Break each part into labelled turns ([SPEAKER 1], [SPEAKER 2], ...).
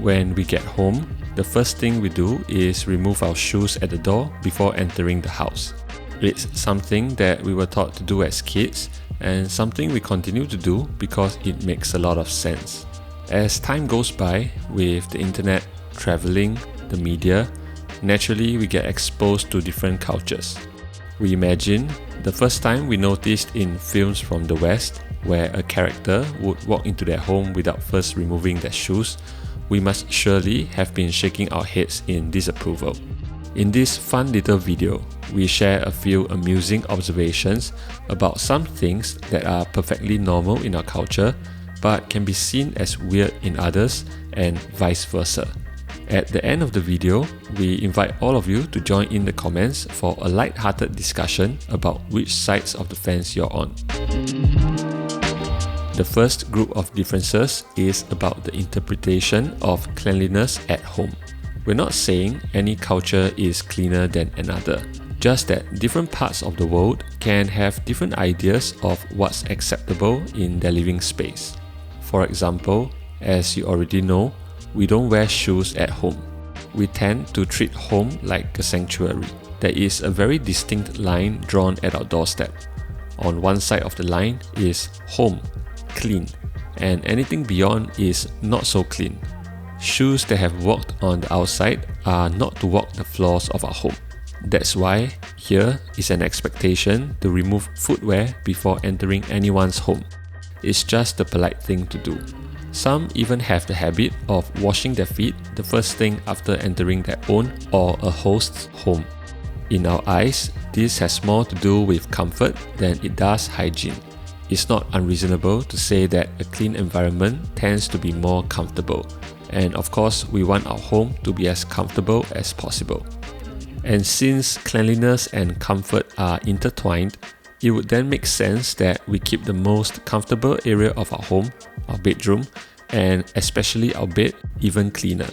[SPEAKER 1] When we get home, the first thing we do is remove our shoes at the door before entering the house. It's something that we were taught to do as kids and something we continue to do because it makes a lot of sense. As time goes by, with the internet, traveling, the media, naturally we get exposed to different cultures. We imagine the first time we noticed in films from the West where a character would walk into their home without first removing their shoes, we must surely have been shaking our heads in disapproval. In this fun little video, we share a few amusing observations about some things that are perfectly normal in our culture but can be seen as weird in others and vice versa. At the end of the video, we invite all of you to join in the comments for a light-hearted discussion about which sides of the fence you're on. The first group of differences is about the interpretation of cleanliness at home. We're not saying any culture is cleaner than another, just that different parts of the world can have different ideas of what's acceptable in their living space. For example, as you already know, we don't wear shoes at home. We tend to treat home like a sanctuary. There is a very distinct line drawn at our doorstep. On one side of the line is home, clean, and anything beyond is not so clean. Shoes that have walked on the outside are not to walk the floors of our home. That's why here is an expectation to remove footwear before entering anyone's home. It's just the polite thing to do. Some even have the habit of washing their feet the first thing after entering their own or a host's home. In our eyes, this has more to do with comfort than it does hygiene. It's not unreasonable to say that a clean environment tends to be more comfortable. And of course, we want our home to be as comfortable as possible. And since cleanliness and comfort are intertwined, it would then make sense that we keep the most comfortable area of our home, our bedroom, and especially our bed, even cleaner.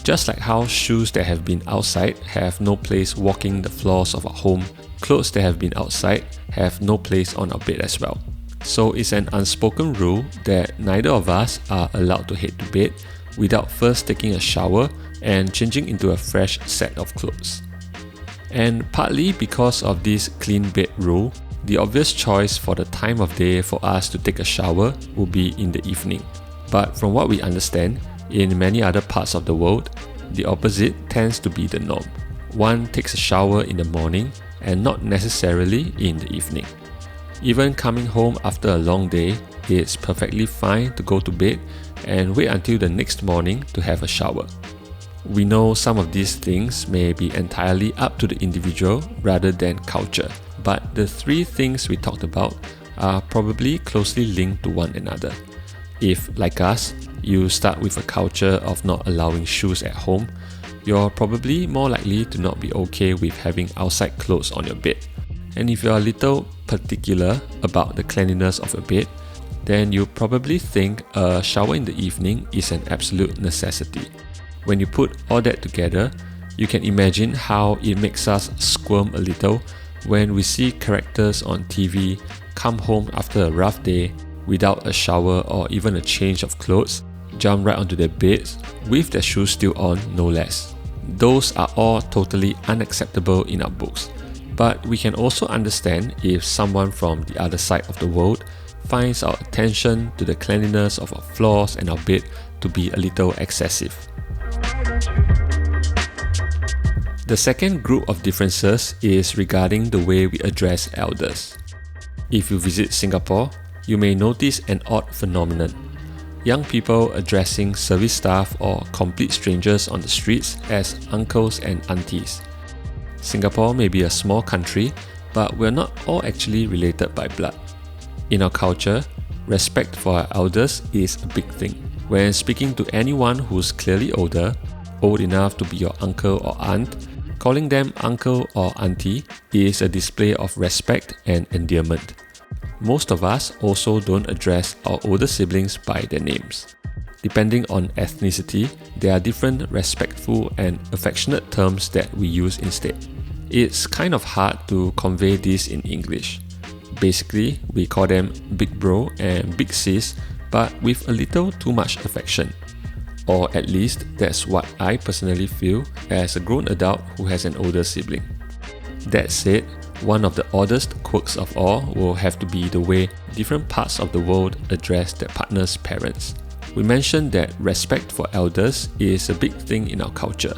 [SPEAKER 1] Just like how shoes that have been outside have no place walking the floors of our home, clothes that have been outside have no place on our bed as well. So it's an unspoken rule that neither of us are allowed to head to bed without first taking a shower and changing into a fresh set of clothes. And partly because of this clean bed rule, the obvious choice for the time of day for us to take a shower would be in the evening. But from what we understand, in many other parts of the world, the opposite tends to be the norm. One takes a shower in the morning and not necessarily in the evening. Even coming home after a long day, it's perfectly fine to go to bed and wait until the next morning to have a shower. We know some of these things may be entirely up to the individual rather than culture, but the three things we talked about are probably closely linked to one another. If, like us, you start with a culture of not allowing shoes at home, you're probably more likely to not be okay with having outside clothes on your bed. And if you're a little particular about the cleanliness of your bed, then you probably think a shower in the evening is an absolute necessity. When you put all that together, you can imagine how it makes us squirm a little when we see characters on TV come home after a rough day without a shower or even a change of clothes, jump right onto their beds with their shoes still on, no less. Those are all totally unacceptable in our books. But we can also understand if someone from the other side of the world finds our attention to the cleanliness of our floors and our bed to be a little excessive. The second group of differences is regarding the way we address elders. If you visit Singapore, you may notice an odd phenomenon. Young people addressing service staff or complete strangers on the streets as uncles and aunties. Singapore may be a small country, but we're not all actually related by blood. In our culture, respect for our elders is a big thing. When speaking to anyone who's clearly older, old enough to be your uncle or aunt, calling them uncle or auntie is a display of respect and endearment. Most of us also don't address our older siblings by their names. Depending on ethnicity, there are different respectful and affectionate terms that we use instead. It's kind of hard to convey this in English. Basically, we call them big bro and big sis, but with a little too much affection. or at least that's what I personally feel as a grown adult who has an older sibling. That said, one of the oddest quirks of all will have to be the way different parts of the world address their partner's parents. We mentioned that respect for elders is a big thing in our culture,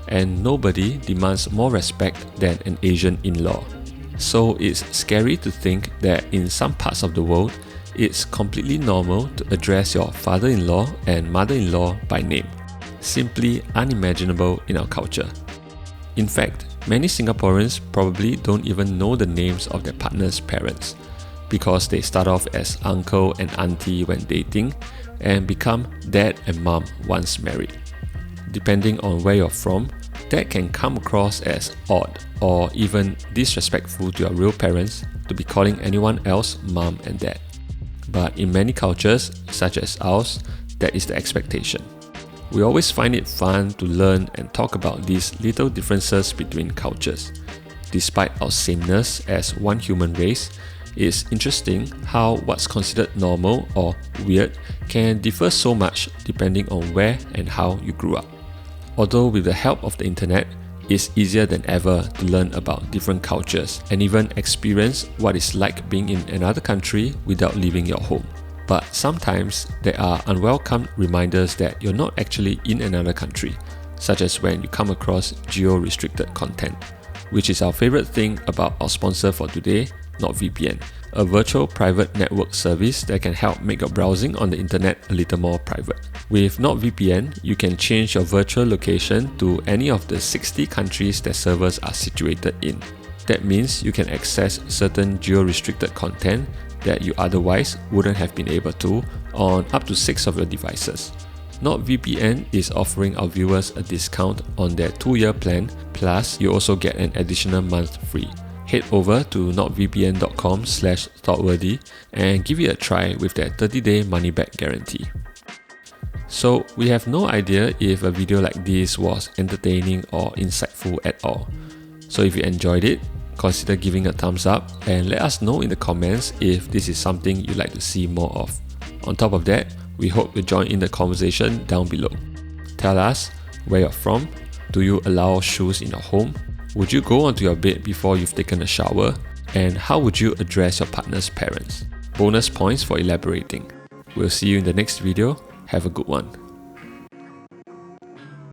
[SPEAKER 1] and nobody demands more respect than an Asian in-law. So it's scary to think that in some parts of the world, it's completely normal to address your father-in-law and mother-in-law by name. Simply unimaginable in our culture. In fact, many Singaporeans probably don't even know the names of their partner's parents because they start off as uncle and auntie when dating and become dad and mom once married. Depending on where you're from, that can come across as odd or even disrespectful to your real parents to be calling anyone else mom and dad. But in many cultures, such as ours, that is the expectation. We always find it fun to learn and talk about these little differences between cultures. Despite our sameness as one human race, it's interesting how what's considered normal or weird can differ so much depending on where and how you grew up. Although with the help of the internet, it's easier than ever to learn about different cultures and even experience what it's like being in another country without leaving your home. But sometimes there are unwelcome reminders that you're not actually in another country, such as when you come across geo-restricted content, which is our favorite thing about our sponsor for today, NordVPN, a virtual private network service that can help make your browsing on the internet a little more private. With NordVPN, you can change your virtual location to any of the 60 countries that servers are situated in. That means you can access certain geo-restricted content that you otherwise wouldn't have been able to on up to 6 of your devices. NordVPN is offering our viewers a discount on their 2-year plan, plus you also get an additional month free. Head over to nordvpn.com/thoughtworthy and give it a try with their 30-day money-back guarantee. So we have no idea if a video like this was entertaining or insightful at all. So if you enjoyed it, consider giving a thumbs up and let us know in the comments if this is something you'd like to see more of. On top of that, we hope you join in the conversation down below. Tell us where you're from. Do you allow shoes in your home? Would you go onto your bed before you've taken a shower? And how would you address your partner's parents? Bonus points for elaborating. We'll see you in the next video. Have a good one.